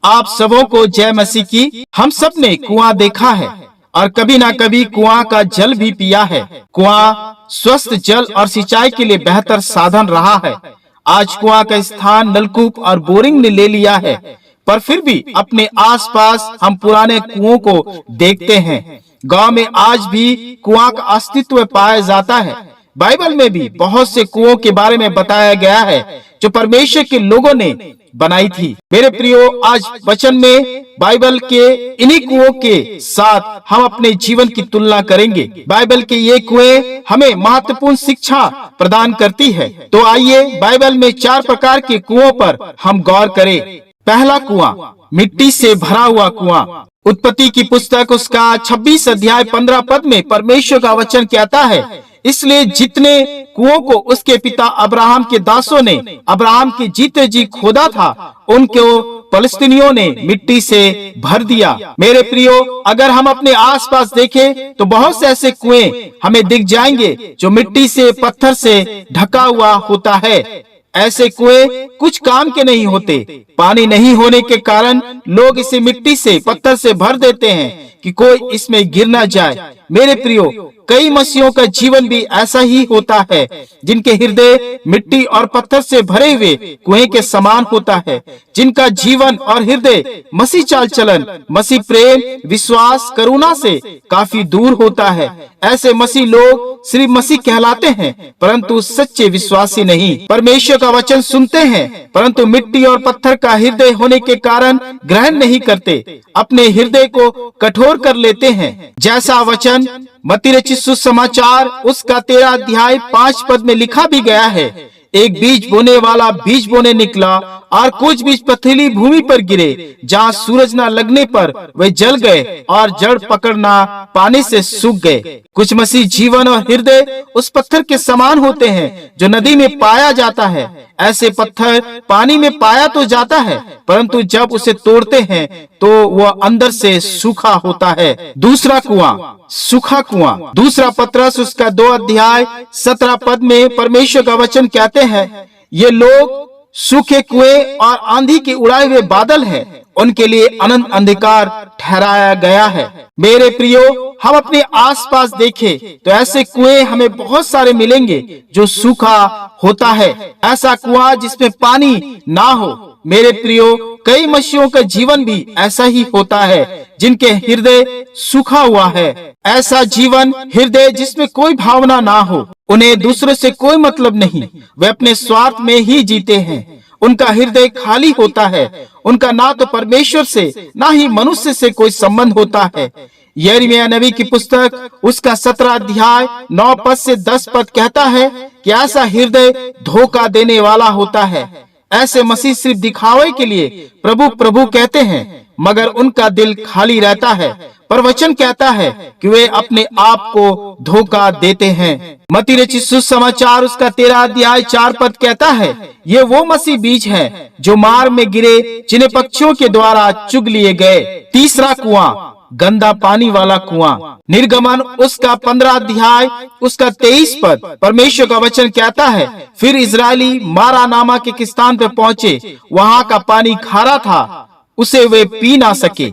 आप सबों को जय मसीह की। हम सब ने कुआं देखा है और कभी ना कभी कुआं का जल भी पिया है। कुआं स्वस्थ जल और सिंचाई के लिए बेहतर साधन रहा है। आज कुआं का स्थान नलकूप और बोरिंग ने ले लिया है, पर फिर भी अपने आसपास हम पुराने कुओं को देखते हैं। गांव में आज भी कुआं का अस्तित्व पाया जाता है। बाइबल में भी बहुत से कुओं के बारे में बताया गया है जो परमेश्वर के लोगों ने बनाई थी। मेरे प्रियो, आज वचन में बाइबल के इन्हीं कुओं के साथ हम अपने जीवन की तुलना करेंगे। बाइबल के ये कुएं हमें महत्वपूर्ण शिक्षा प्रदान करती है। तो आइए बाइबल में 4 प्रकार के कुओं पर हम गौर करें। पहला कुआं, मिट्टी से भरा हुआ कुआं। उत्पत्ति की पुस्तक उसका 26 अध्याय 15 पद में परमेश्वर का वचन कहता है, इसलिए जितने कुओं को उसके पिता अब्राहम के दासों ने अब्राहम के जीते जी खोदा था, उनको फलस्तीनियों ने मिट्टी से भर दिया। मेरे प्रियो, अगर हम अपने आसपास देखें तो बहुत से ऐसे कुएं हमें दिख जाएंगे जो मिट्टी से, पत्थर से ढका हुआ होता है। ऐसे कुएं कुछ काम के नहीं होते। पानी नहीं होने के कारण लोग इसे मिट्टी से, पत्थर से भर देते हैं कि कोई इसमें गिर न जाए। मेरे प्रियो, कई मसीहों का जीवन भी ऐसा ही होता है, जिनके हृदय मिट्टी और पत्थर से भरे हुए कुएं के समान होता है, जिनका जीवन और हृदय मसीह चाल चलन, मसीह प्रेम, विश्वास, करुणा से काफी दूर होता है। ऐसे मसीह लोग सिर्फ मसीह कहलाते हैं, परंतु सच्चे विश्वासी नहीं। परमेश्वर का वचन सुनते हैं, परंतु मिट्टी और पत्थर का हृदय होने के कारण ग्रहण नहीं करते, अपने हृदय को कठोर कर लेते हैं। जैसा वचन मत्ती रचित सुसमाचार उसका 13 अध्याय 5 पद में लिखा भी गया है, एक बीज बोने वाला बीज बोने निकला और कुछ बीज पथरीली भूमि पर गिरे, जहाँ सूरज न लगने पर वे जल गए और जड़ पकड़ना पानी से सूख गए। कुछ मसीह जीवन और हृदय उस पत्थर के समान होते हैं जो नदी में पाया जाता है। ऐसे पत्थर पानी में पाया तो जाता है, परंतु जब उसे तोड़ते हैं तो वह अंदर से सूखा होता है। दूसरा कुआं, सूखा कुआं। दूसरा पत्रस उसका 2 अध्याय 17 पद में परमेश्वर का वचन कहते हैं, ये लोग सूखे कुएं और आंधी के उड़ाए हुए बादल है, उनके लिए अनंत अंधकार ठहराया गया है। मेरे प्रियो, हम अपने आसपास देखें तो ऐसे कुएं हमें बहुत सारे मिलेंगे जो सूखा होता है। ऐसा कुआं जिसमें पानी ना हो। मेरे प्रियो, कई मसीहियों का जीवन भी ऐसा ही होता है, जिनके हृदय सूखा हुआ है। ऐसा जीवन, हृदय जिसमें कोई भावना ना हो, उन्हें दूसरों से कोई मतलब नहीं, वे अपने स्वार्थ में ही जीते हैं। उनका हृदय खाली होता है। उनका ना तो परमेश्वर से ना ही मनुष्य से कोई संबंध होता है। यिर्मयाह नबी की पुस्तक उसका 17 अध्याय 9 पद से 10 पद कहता है कि ऐसा हृदय धोखा देने वाला होता है। ऐसे मसीह सिर्फ दिखावे के लिए प्रभु प्रभु कहते हैं, मगर उनका दिल खाली रहता है। पर वचन कहता है कि वे अपने आप को धोखा देते हैं। मत्ती रचित सुसमाचार उसका 13 अध्याय 4 पद कहता है, ये वो मसीह बीज हैं जो मार में गिरे, जिन्हें पक्षियों के द्वारा चुग लिए गए। तीसरा कुआं, गंदा पानी वाला कुआं। निर्गमन उसका 15 अध्याय उसका 23 पद परमेश्वर का वचन कहता है, फिर इजरायली मारा नामक एक स्थान पर पहुंचे, वहां का पानी खारा था, उसे वे पी ना सके।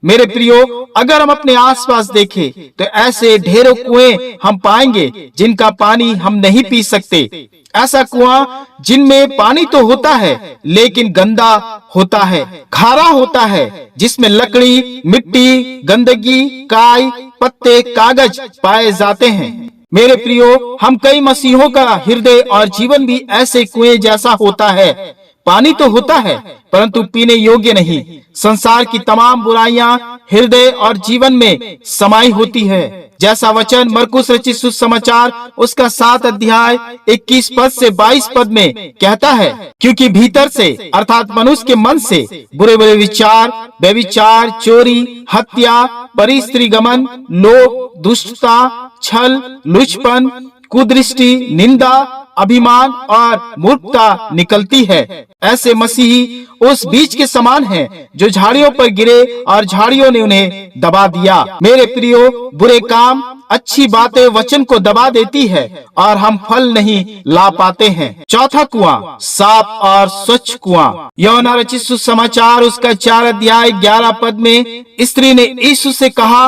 मेरे प्रियो, अगर हम अपने आसपास देखें तो ऐसे ढेरों कुएं हम पाएंगे जिनका पानी हम नहीं पी सकते। ऐसा कुआं जिनमें पानी तो होता है लेकिन गंदा होता है, खारा होता है, जिसमें लकड़ी, मिट्टी, गंदगी, काई, पत्ते, कागज पाए जाते हैं। मेरे प्रियो, हम कई मसीहों का हृदय और जीवन भी ऐसे कुएं जैसा होता है। पानी तो होता है परंतु पीने योग्य नहीं। संसार की तमाम बुराइयां हृदय और जीवन में समाई होती है। जैसा वचन मरकुस रचित सुसमाचार उसका 7 अध्याय 21 पद से 22 पद में कहता है, क्योंकि भीतर से अर्थात मनुष्य के मन से बुरे बुरे विचार, व्यभिचार, चोरी, हत्या, परस्त्रीगमन, लोभ, दुष्टता, छल, लुचपन, कुदृष्टि, निंदा, अभिमान और मूर्खता निकलती है। ऐसे मसीही उस बीज के समान हैं जो झाड़ियों पर गिरे और झाड़ियों ने उन्हें दबा दिया। मेरे प्रियो, बुरे काम, अच्छी बातें वचन को दबा देती है और हम फल नहीं ला पाते हैं। चौथा कुआं, साफ और स्वच्छ कुआं। यूहन्ना रचित सुसमाचार उसका 4 अध्याय 11 पद में स्त्री ने यीशु से कहा,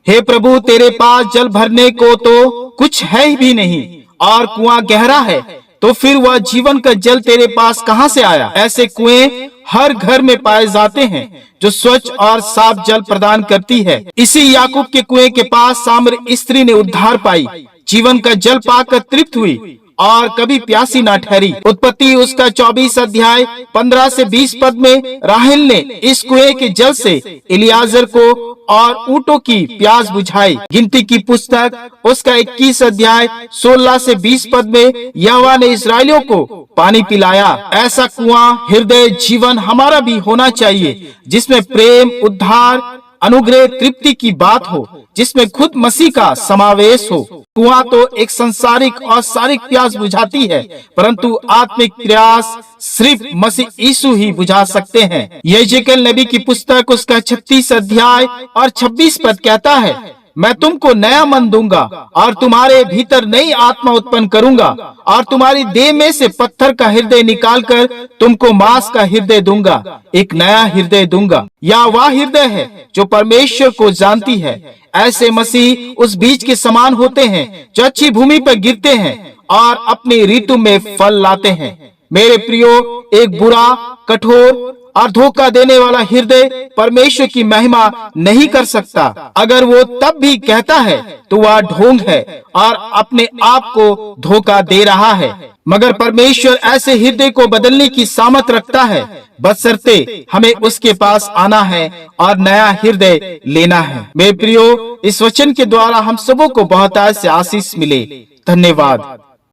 हे प्रभु, तेरे पास जल भरने को तो कुछ है भी नहीं और कुआं गहरा है, तो फिर वह जीवन का जल तेरे पास कहां से आया? ऐसे कुएं हर घर में पाए जाते हैं जो स्वच्छ और साफ जल प्रदान करती है। इसी याकूब के कुएं के पास सामरी स्त्री ने उद्धार पाई, जीवन का जल पाकर तृप्त हुई और कभी प्यासी ना ठहरी। उत्पत्ति उसका 24 अध्याय 15 से 20 पद में राहेल ने इस कुएं के जल से इलियाजर को और ऊंटों की प्यास बुझाई। गिनती की पुस्तक उसका 21 अध्याय 16 से 20 पद में यहोवा ने इस्राएलियों को पानी पिलाया। ऐसा कुआं हृदय जीवन हमारा भी होना चाहिए, जिसमें प्रेम, उद्धार, अनुग्रह, तृप्ति की बात हो, जिसमें खुद मसीह का समावेश हो। कुआं तो एक संसारिक और शारीरिक प्यास बुझाती है, परंतु आत्मिक प्यास सिर्फ मसीह यीशु ही बुझा सकते हैं। यहेजकेल नबी की पुस्तक उसका 36 अध्याय और 26 पद कहता है, मैं तुमको नया मन दूंगा और तुम्हारे भीतर नई आत्मा उत्पन्न करूंगा और तुम्हारी देह में से पत्थर का हृदय निकालकर तुमको मांस का हृदय दूंगा, एक नया हृदय दूंगा। या वह हृदय है जो परमेश्वर को जानती है। ऐसे मसीह उस बीज के समान होते हैं जो अच्छी भूमि पर गिरते हैं और अपनी ऋतु में फल लाते हैं। मेरे प्रियो, एक बुरा, कठोर और धोखा देने वाला हृदय परमेश्वर की महिमा नहीं कर सकता। अगर वो तब भी कहता है तो वह ढोंग है और अपने आप को धोखा दे रहा है। मगर परमेश्वर ऐसे हृदय को बदलने की सामर्थ रखता है, बशर्ते हमें उसके पास आना है और नया हृदय लेना है। मेरे प्रियो, इस वचन के द्वारा हम सबों को बहुत से आशीष मिले। धन्यवाद।